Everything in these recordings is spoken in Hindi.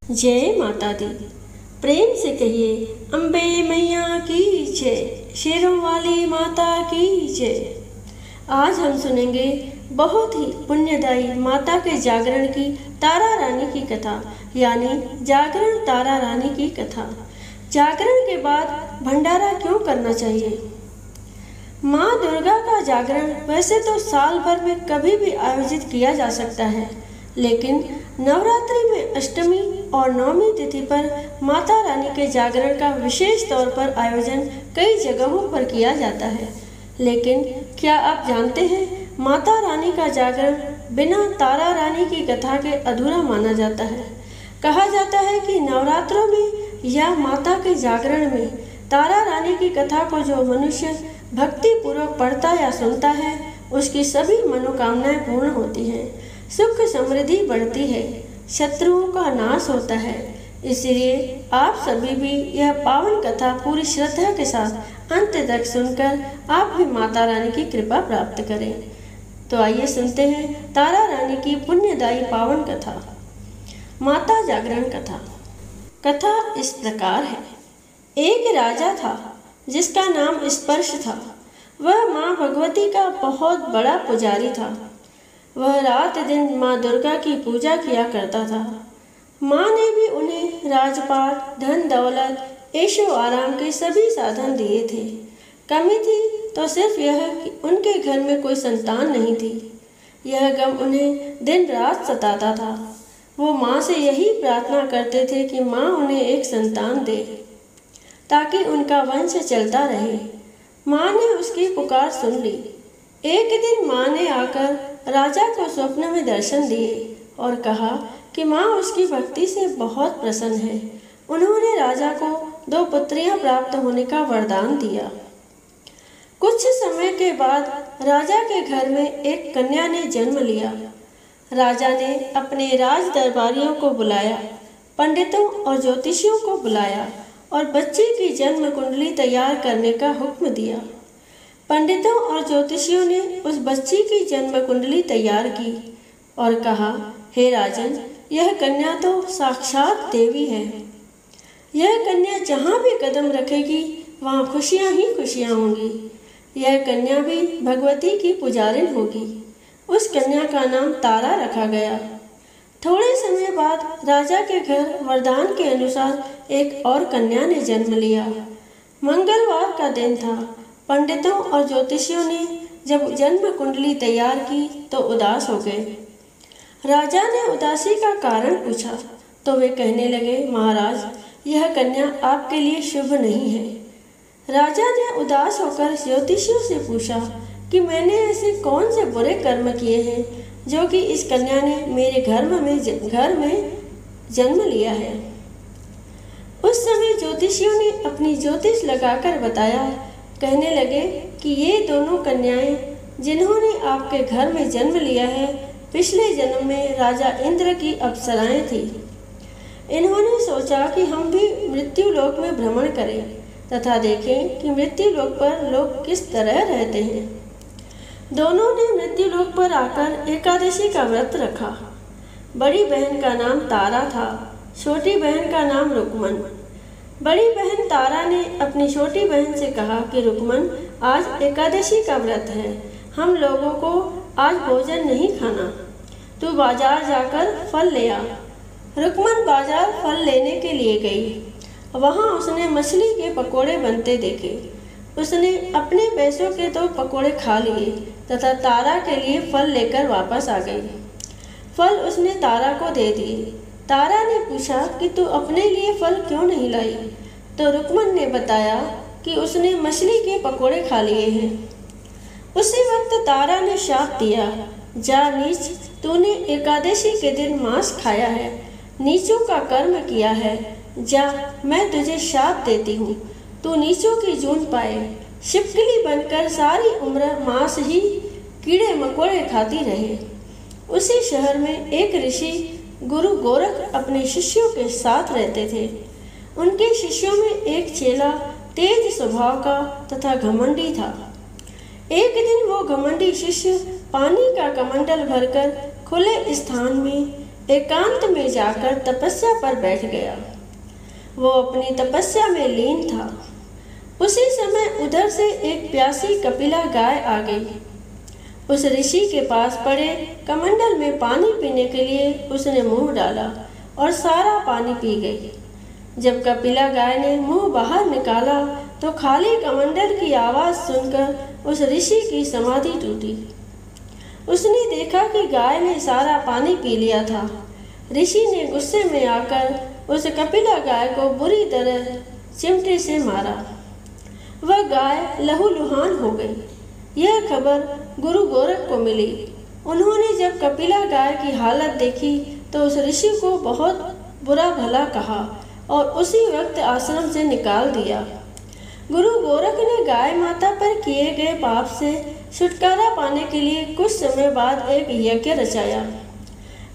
जय माता दी। प्रेम से कहिए अम्बे मैया की जय, शेरों वाली माता की जय। आज हम सुनेंगे बहुत ही पुण्यदायी माता के जागरण की तारा रानी की कथा, यानी जागरण तारा रानी की कथा। जागरण के बाद भंडारा क्यों करना चाहिए? माँ दुर्गा का जागरण वैसे तो साल भर में कभी भी आयोजित किया जा सकता है, लेकिन नवरात्रि में अष्टमी और नवमी तिथि पर माता रानी के जागरण का विशेष तौर पर आयोजन कई जगहों पर किया जाता है। लेकिन क्या आप जानते हैं, माता रानी का जागरण बिना तारा रानी की कथा के अधूरा माना जाता है। कहा जाता है कि नवरात्रों में या माता के जागरण में तारा रानी की कथा को जो मनुष्य भक्ति पूर्वक पढ़ता या सुनता है, उसकी सभी मनोकामनाएं पूर्ण होती हैं, सुख समृद्धि बढ़ती है, शत्रुओं का नाश होता है। इसलिए आप सभी भी यह पावन कथा पूरी श्रद्धा के साथ अंत तक सुनकर आप भी माता रानी की कृपा प्राप्त करें। तो आइए सुनते हैं तारा रानी की पुण्यदायी पावन कथा। माता जागरण कथा। कथा इस प्रकार है। एक राजा था जिसका नाम स्पर्श था। वह माँ भगवती का बहुत बड़ा पुजारी था। वह रात दिन माँ दुर्गा की पूजा किया करता था। माँ ने भी उन्हें राजपाट, धन दौलत, ऐशो आराम के सभी साधन दिए थे। कमी थी तो सिर्फ यह कि उनके घर में कोई संतान नहीं थी। यह गम उन्हें दिन रात सताता था। वो माँ से यही प्रार्थना करते थे कि माँ उन्हें एक संतान दे, ताकि उनका वंश चलता रहे। माँ ने उसकी पुकार सुन ली। एक दिन माँ ने आकर राजा को स्वप्न में दर्शन दिए और कहा कि माँ उसकी भक्ति से बहुत प्रसन्न है। उन्होंने राजा को 2 पुत्रियां प्राप्त होने का वरदान दिया। कुछ समय के बाद राजा के घर में एक कन्या ने जन्म लिया। राजा ने अपने राज दरबारियों को बुलाया, पंडितों और ज्योतिषियों को बुलाया और बच्चे की जन्म कुंडली तैयार करने का हुक्म दिया। पंडितों और ज्योतिषियों ने उस बच्ची की जन्म कुंडली तैयार की और कहा, हे राजन, यह कन्या तो साक्षात देवी है। यह कन्या जहाँ भी कदम रखेगी वहाँ खुशियाँ ही खुशियाँ होंगी। यह कन्या भी भगवती की पुजारिन होगी। उस कन्या का नाम तारा रखा गया। थोड़े समय बाद राजा के घर वरदान के अनुसार एक और कन्या ने जन्म लिया। मंगलवार का दिन था। पंडितों और ज्योतिषियों ने जब जन्म कुंडली तैयार की तो उदास हो गए। राजा ने उदासी का कारण पूछा तो वे कहने लगे, महाराज, यह कन्या आपके लिए शुभ नहीं है। राजा ने उदास होकर ज्योतिषियों से पूछा कि मैंने ऐसे कौन से बुरे कर्म किए हैं जो कि इस कन्या ने मेरे घर में जन्म लिया है। उस समय ज्योतिषियों ने अपनी ज्योतिष लगाकर बताया। कहने लगे कि ये दोनों कन्याएं जिन्होंने आपके घर में जन्म लिया है, पिछले जन्म में राजा इंद्र की अप्सराएं थी। इन्होंने सोचा कि हम भी मृत्यु लोक में भ्रमण करें तथा देखें कि मृत्यु लोक पर लोग किस तरह रहते हैं। दोनों ने मृत्यु लोक पर आकर एकादशी का व्रत रखा। बड़ी बहन का नाम तारा था, छोटी बहन का नाम रुकमन। बड़ी बहन तारा ने अपनी छोटी बहन से कहा कि रुकमन, आज एकादशी का व्रत है, हम लोगों को आज भोजन नहीं खाना, तू बाजार जाकर फल ले आ। रुकमन बाजार फल लेने के लिए गई। वहाँ उसने मछली के पकोड़े बनते देखे। उसने अपने पैसों के 2 पकोड़े खा लिए तथा तारा के लिए फल लेकर वापस आ गई। फल उसने तारा को दे दिए। तारा ने पूछा कि तू अपने लिए फल क्यों नहीं लाई? तो रुकमन ने बताया कि उसने मछली के पकोड़े खा लिए हैं। उसी वक्त तारा ने शाप दिया, जा नीच, तूने एकादशी के दिन मांस खाया है, नीचों का कर्म किया है, जा मैं तुझे शाप देती हूँ, तू नीचों की जून पाए, छिपकली बनकर सारी उम्र मांस ही कीड़े मकोड़े खाती रहे। उसी शहर में एक ऋषि गुरु गोरख अपने शिष्यों के साथ रहते थे। उनके शिष्यों में एक चेला तेज स्वभाव का तथा घमंडी था। एक दिन वो घमंडी शिष्य पानी का कमंडल भरकर खुले स्थान में एकांत में जाकर तपस्या पर बैठ गया। वो अपनी तपस्या में लीन था। उसी समय उधर से एक प्यासी कपिला गाय आ गई। उस ऋषि के पास पड़े कमंडल में पानी पीने के लिए उसने मुंह डाला और सारा पानी पी गई। जब कपिला गाय ने मुंह बाहर निकाला तो खाली कमंडल की आवाज़ सुनकर उस ऋषि की समाधि टूटी। उसने देखा कि गाय ने सारा पानी पी लिया था। ऋषि ने गुस्से में आकर उस कपिला गाय को बुरी तरह चिमटे से मारा। वह गाय लहूलुहान हो गई। यह खबर गुरु गोरख को मिली। उन्होंने जब कपिला गाय की हालत देखी तो उस ऋषि को बहुत बुरा भला कहा और उसी वक्त आश्रम से निकाल दिया। गुरु गोरख ने गाय माता पर किए गए पाप से छुटकारा पाने के लिए कुछ समय बाद एक यज्ञ रचाया।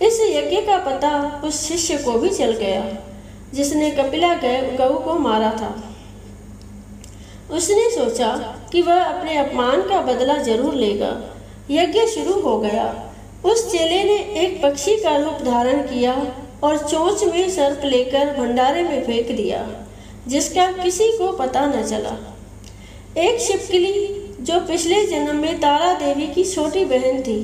इस यज्ञ का पता उस शिष्य को भी चल गया जिसने कपिला गऊ को मारा था। उसने सोचा कि वह अपने अपमान का बदला जरूर लेगा। यज्ञ शुरू हो गया। उस चेले ने एक पक्षी का रूप धारण किया और चोंच में सर्प लेकर भंडारे में फेंक दिया, जिसका किसी को पता न चला। एक छिपकली जो पिछले जन्म में तारा देवी की छोटी बहन थी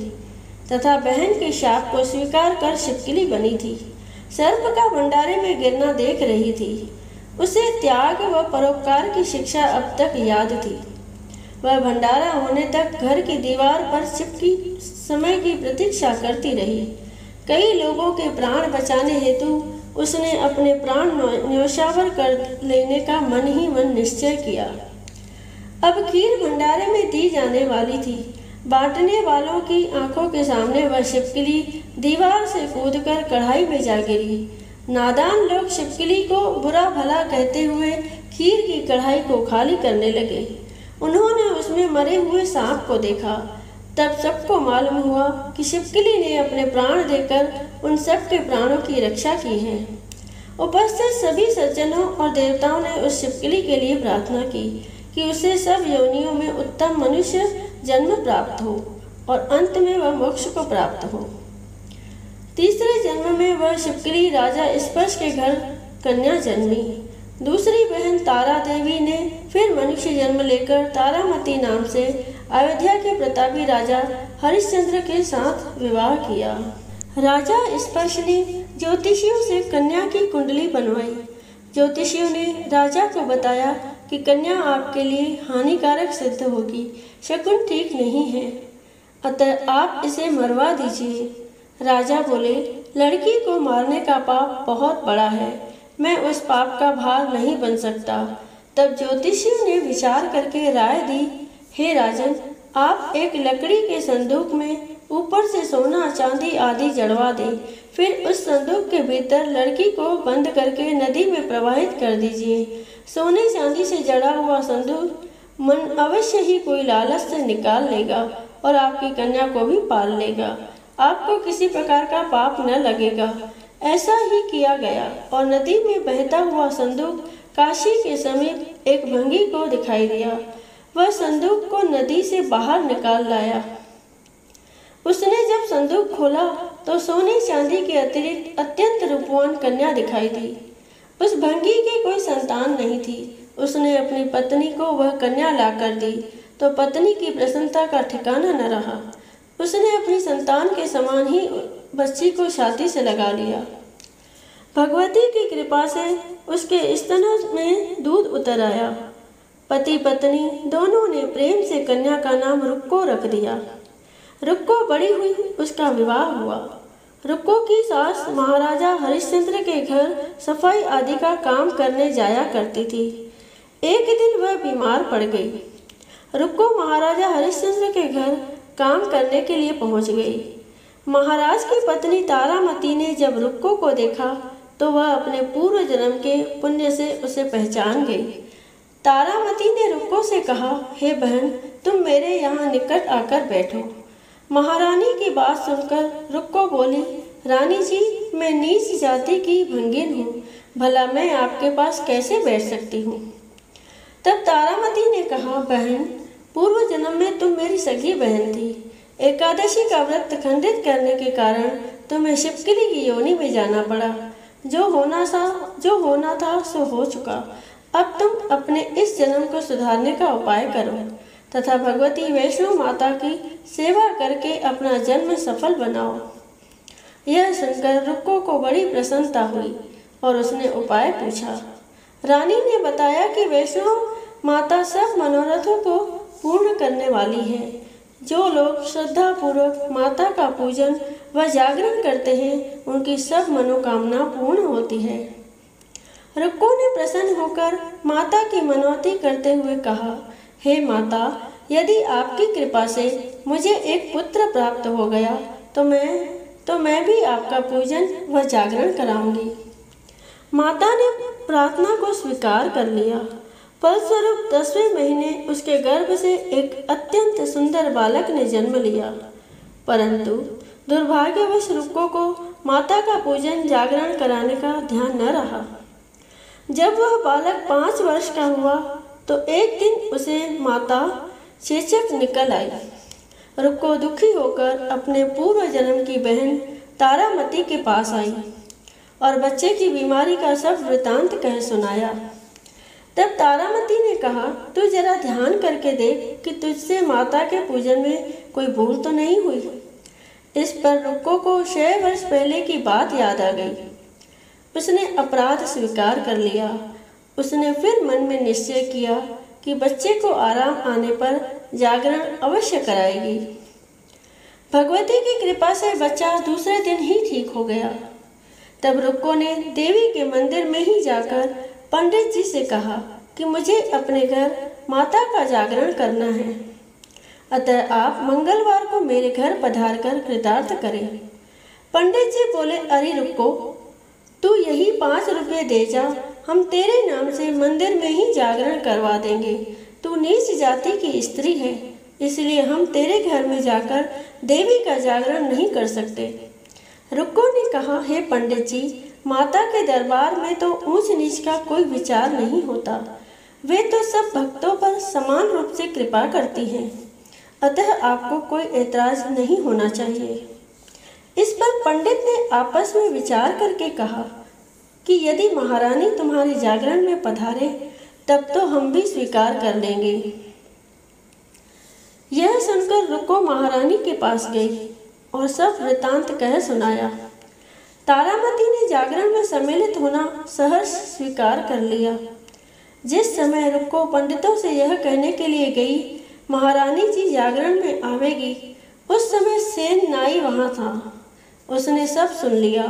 तथा बहन के शाप को स्वीकार कर छिपकली बनी थी, सर्प का भंडारे में गिरना देख रही थी। उसे त्याग व परोपकार की शिक्षा अब तक याद थी। वह भंडारा होने तक घर की दीवार पर चिपकी समय की प्रतीक्षा करती रही। कई लोगों के प्राण बचाने हेतु उसने अपने प्राण न्योछावर कर लेने का मन ही मन निश्चय किया। अब खीर भंडारे में दी जाने वाली थी। बांटने वालों की आंखों के सामने वह छिपकली दीवार से कूदकर कढ़ाई में जा गिरी। नादान लोग छिपकली को बुरा भला कहते हुए खीर की कढ़ाई को खाली करने लगे। उन्होंने उसमें मरे हुए सांप को देखा। तब सबको मालूम हुआ कि छिपकली ने अपने प्राण देकर उन सब के प्राणों की रक्षा की है। उपस्थित सभी सज्जनों और देवताओं ने उस छिपकली के लिए प्रार्थना की कि उसे सब योनियों में उत्तम मनुष्य जन्म प्राप्त हो और अंत में वह मोक्ष को प्राप्त हो। तीसरे जन्म में वह छिपकली राजा स्पर्श के घर कन्या जन्मी। दूसरी बहन तारा देवी ने फिर मनुष्य जन्म लेकर तारामती नाम से अयोध्या के प्रतापी राजा हरिश्चंद्र के साथ विवाह किया। राजा स्पर्श ने ज्योतिषियों से कन्या की कुंडली बनवाई। ज्योतिषियों ने राजा को बताया कि कन्या आपके लिए हानिकारक सिद्ध होगी, शकुन ठीक नहीं है, अतः आप इसे मरवा दीजिए। राजा बोले, लड़की को मारने का पाप बहुत बड़ा है, मैं उस पाप का भार नहीं बन सकता। तब ज्योतिषियों ने विचार करके राय दी, हे राजन, आप एक लकड़ी के संदूक में ऊपर से सोना चांदी आदि जड़वा दें, फिर उस संदूक के भीतर लड़की को बंद करके नदी में प्रवाहित कर दीजिए। सोने चांदी से जड़ा हुआ संदूक मन अवश्य ही कोई लालच से निकाल लेगा और आपकी कन्या को भी पाल लेगा। आपको किसी प्रकार का पाप न लगेगा। ऐसा ही किया गया और नदी में बहता हुआ संदूक काशी के समीप एक भंगी को दिखाई दिया। वह संदूक को नदी से बाहर निकाल लाया। उसने जब संदूक खोला तो सोने चांदी के अतिरिक्त अत्यंत रूपवान कन्या दिखाई दी। उस भंगी की कोई संतान नहीं थी। उसने अपनी पत्नी को वह कन्या लाकर दी तो पत्नी की प्रसन्नता का ठिकाना न रहा। उसने अपनी संतान के समान ही बच्ची को छाती से लगा लिया। भगवती की कृपा से उसके स्तनों में दूध उतर आया। पति पत्नी दोनों ने प्रेम से कन्या का नाम रुक्को रख दिया। रुक्को बड़ी हुई, उसका विवाह हुआ। रुक्को की सास महाराजा हरिश्चंद्र के घर सफाई आदि का काम करने जाया करती थी। एक दिन वह बीमार पड़ गई। रुक्को महाराजा हरिश्चंद्र के घर काम करने के लिए पहुंच गई। महाराज की पत्नी तारामती ने जब रुक्को को देखा तो वह अपने पूर्व जन्म के पुण्य से उसे पहचान गई। तारामती ने रुक्को से कहा, हे बहन, तुम मेरे यहाँ निकट आकर बैठो। महारानी की बात सुनकर रुक्को बोली, रानी जी, मैं नीच जाति की भंगिन हूँ, भला मैं आपके पास कैसे बैठ सकती हूँ। तब तारामती ने कहा, बहन, पूर्व जन्म में तुम मेरी सगी बहन थी। एकादशी का व्रत खंडित करने के कारण तुम्हें शिवकली की योनि में जाना पड़ा। जो होना था सो हो चुका। अब तुम अपने इस जन्म को सुधारने का उपाय करो तथा भगवती वैष्णो माता की सेवा करके अपना जन्म सफल बनाओ। यह सुनकर रुक्को को बड़ी प्रसन्नता हुई और उसने उपाय पूछा। रानी ने बताया कि वैष्णो माता सब मनोरथों को पूर्ण करने वाली है। जो लोग श्रद्धा पूर्वक माता का पूजन व जागरण करते हैं उनकी सब मनोकामना पूर्ण होती है। रुक्को ने प्रसन्न होकर माता की मनौती करते हुए कहा, हे माता, यदि आपकी कृपा से मुझे एक पुत्र प्राप्त हो गया तो मैं भी आपका पूजन व जागरण कराऊंगी। माता ने प्रार्थना को स्वीकार कर लिया। फलस्वरूप 10वें महीने उसके गर्भ से एक अत्यंत सुंदर बालक ने जन्म लिया। परंतु दुर्भाग्यवश रुक्को को माता का पूजन जागरण कराने का ध्यान न रहा। जब वह बालक 5 वर्ष का हुआ तो एक दिन उसे माता चेचक निकल आई। रुक्को दुखी होकर अपने पूर्व जन्म की बहन तारामती के पास आई और बच्चे की बीमारी का सब वृतांत कह सुनाया। तब तारामती ने कहा, तू जरा ध्यान करके देख कि तुझसे माता के पूजन में कोई भूल तो नहीं हुई। इस पर रुक्को को 6 वर्ष पहले की बात याद आ गई। उसने अपराध स्वीकार कर लिया। उसने फिर मन में निश्चय किया कि बच्चे को आराम आने पर जागरण अवश्य कराएगी। भगवती की कृपा से बच्चा दूसरे दिन ही ठीक हो गया। तब रुक्को ने देवी के मंदिर में ही जाकर पंडित जी से कहा कि मुझे अपने घर माता का जागरण करना है, अतः आप मंगलवार को मेरे घर पधार कर कृतार्थ करें। पंडित जी बोले, अरे रुक्को, तू यही 5 रुपये दे जा, हम तेरे नाम से मंदिर में ही जागरण करवा देंगे। तू नीच जाति की स्त्री है, इसलिए हम तेरे घर में जाकर देवी का जागरण नहीं कर सकते। रुक्को ने कहा, हे पंडित जी, माता के दरबार में तो ऊंच नीच का कोई विचार नहीं होता। वे तो सब भक्तों पर समान रूप से कृपा करती हैं, अतः आपको कोई ऐतराज नहीं होना चाहिए। इस पर पंडित ने आपस में विचार करके कहा कि यदि महारानी तुम्हारे जागरण में पधारे तब तो हम भी स्वीकार कर लेंगे। यह सुनकर रुक्को महारानी के पास गई और सब वृतांत कह सुनाया। तारामती ने जागरण में सम्मिलित होना सहर्ष स्वीकार कर लिया। जिस समय रुक्को पंडितों से यह कहने के लिए गई, महारानी जी जागरण में आवेगी, उस समय सेन नाई वहां था। उसने सब सुन लिया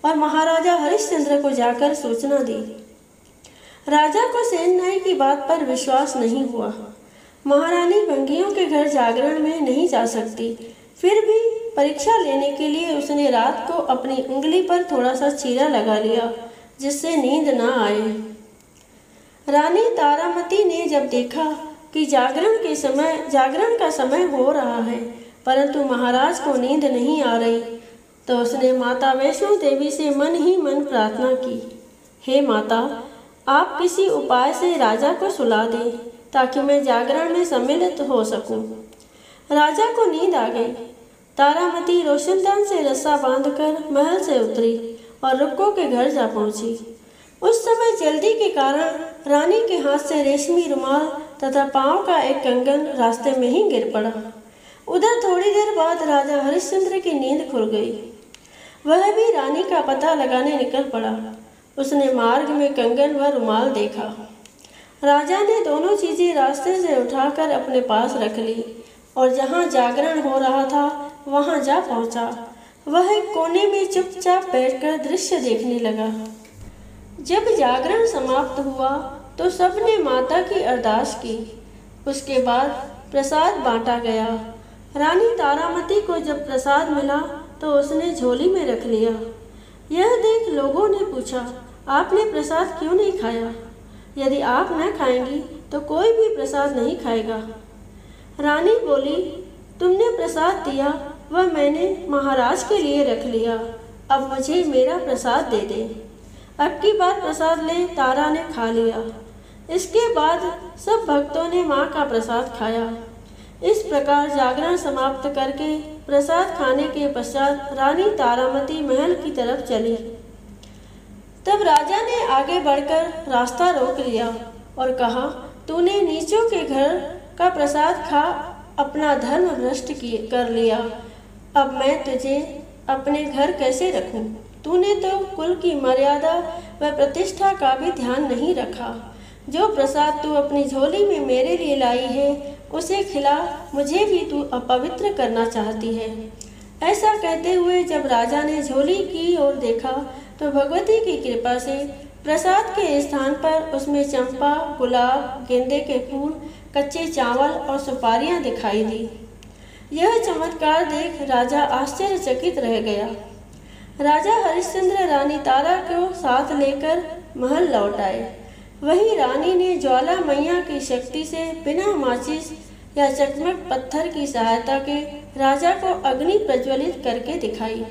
और महाराजा हरिश्चंद्र को जाकर सूचना दी। राजा को सेन नाई की बात पर विश्वास नहीं हुआ। महारानी भंगियों के घर जागरण में नहीं जा सकती, फिर भी परीक्षा लेने के लिए उसने रात को अपनी उंगली पर थोड़ा सा चीरा लगा लिया, जिससे नींद न आए। रानी तारामती ने जब देखा कि जागरण का समय हो रहा है, परंतु महाराज को नींद नहीं आ रही, तो उसने माता वैष्णो देवी से मन ही मन प्रार्थना की, हे माता, आप किसी उपाय से राजा को सुला दें ताकि मैं जागरण में सम्मिलित हो सकूं। राजा को नींद आ गई। तारामती रोशनदान से रस्सा बांधकर महल से उतरी और रुक्को के घर जा पहुंची। उस समय जल्दी के कारण रानी के हाथ से रेशमी रुमाल तथा पांव का एक कंगन रास्ते में ही गिर पड़ा। उधर थोड़ी देर बाद राजा हरिश्चंद्र की नींद खुल गई। वह भी रानी का पता लगाने निकल पड़ा। उसने मार्ग में कंगन व रुमाल देखा। राजा ने दोनों चीजें रास्ते से उठाकर अपने पास रख ली और जहाँ जागरण हो रहा था वहाँ जा पहुँचा। वह एक कोने में चुपचाप बैठकर दृश्य देखने लगा। जब जागरण समाप्त हुआ तो सबने माता की अरदास की। उसके बाद प्रसाद बांटा गया। रानी तारामती को जब प्रसाद मिला तो उसने झोली में रख लिया। यह देख लोगों ने पूछा, आपने प्रसाद क्यों नहीं खाया? यदि आप न खाएंगी तो कोई भी प्रसाद नहीं खाएगा। रानी बोली, तुमने प्रसाद दिया वह मैंने महाराज के लिए रख लिया, अब मुझे मेरा प्रसाद दे दे। अब की बार प्रसाद ले तारा ने खा लिया। इसके बाद सब भक्तों ने माँ का प्रसाद खाया। इस प्रकार जागरण समाप्त करके प्रसाद खाने के पश्चात रानी तारामती महल की तरफ चली। तब राजा ने आगे बढ़कर रास्ता रोक लिया और कहा, तूने नीचों के घर का प्रसाद खा अपना धर्म भ्रष्ट कर लिया। अब मैं तुझे अपने घर कैसे रखूं? तूने तो कुल की मर्यादा व प्रतिष्ठा का भी ध्यान नहीं रखा। जो प्रसाद तू अपनी झोली में मेरे लिए लाई है उसे खिला, मुझे भी तू अपवित्र करना चाहती है। ऐसा कहते हुए जब राजा ने झोली की ओर देखा तो भगवती की कृपा से प्रसाद के स्थान पर उसमें चंपा, गुलाब, गेंदे के फूल, कच्चे चावल और सुपारियां दिखाई दी। यह चमत्कार देख राजा आश्चर्यचकित रह गया। राजा हरिश्चंद्र रानी तारा को साथ लेकर महल लौट आए। वहीं रानी ने ज्वाला मैया की शक्ति से बिना माचिस या चकमक पत्थर की सहायता के राजा को अग्नि प्रज्वलित करके दिखाई,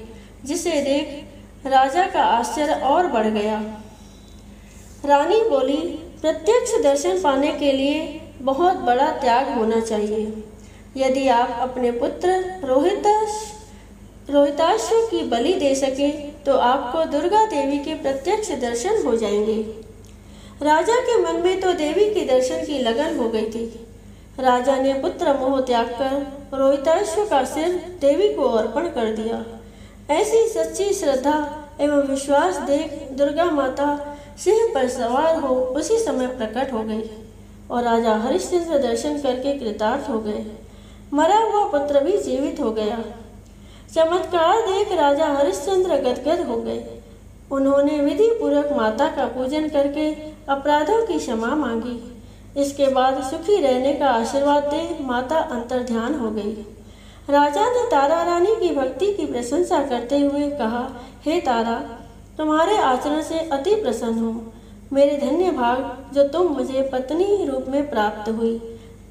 जिसे देख राजा का आश्चर्य और बढ़ गया। रानी बोली, प्रत्यक्ष दर्शन पाने के लिए बहुत बड़ा त्याग होना चाहिए। यदि आप अपने पुत्र रोहिताश्व की बलि दे सके तो आपको दुर्गा देवी के प्रत्यक्ष दर्शन हो जाएंगे। राजा के मन में तो देवी के दर्शन की लगन हो गई थी। राजा ने पुत्र मोह त्याग कर रोहिताश्व का सिर देवी को अर्पण कर दिया। ऐसी सच्ची श्रद्धा एवं विश्वास देख दुर्गा माता सिंह पर सवार हो उसी समय प्रकट हो गई और राजा हरिश्चंद्र दर्शन करके कृतार्थ हो गए। मरा हुआ पुत्र भी जीवित हो गया। चमत्कार देख राजा हरिश्चंद्र गदगद हो गए। उन्होंने विधि पूर्वक माता का पूजन करके अपराधों की क्षमा मांगी। इसके बाद सुखी रहने का आशीर्वाद दे माता अंतर्ध्यान हो गई। राजा ने तारा रानी की भक्ति की प्रशंसा करते हुए कहा, हे तारा, तुम्हारे आचरण से अति प्रसन्न हूँ। मेरे धन्य भाग जो तुम मुझे पत्नी रूप में प्राप्त हुई।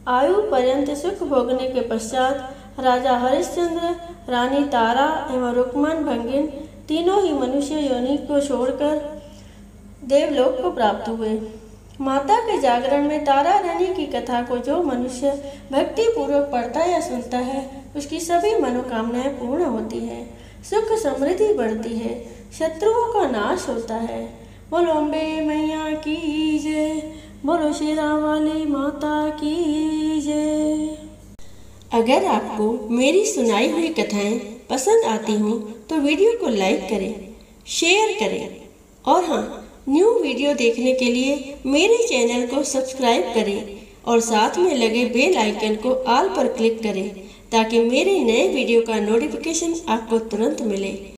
आयु पर्यंत सुख भोगने के पश्चात राजा हरिश्चंद्र, रानी तारा एवं रुक्मन भंगिन तीनों ही मनुष्य योनि को छोड़कर देवलोक को प्राप्त हुए। माता के जागरण में तारा रानी की कथा को जो मनुष्य भक्ति पूर्वक पढ़ता या सुनता है उसकी सभी मनोकामनाएं पूर्ण होती है, सुख समृद्धि बढ़ती है, शत्रुओं का नाश होता है। बोलो अम्बे मैया की जय, बोलो शेरा वाली माता की जय। अगर आपको मेरी सुनाई हुई कथाएं पसंद आती हों तो वीडियो को लाइक करें, शेयर करें और हाँ, न्यू वीडियो देखने के लिए मेरे चैनल को सब्सक्राइब करें और साथ में लगे बेल आइकन को ऑल पर क्लिक करें ताकि मेरे नए वीडियो का नोटिफिकेशन आपको तुरंत मिले।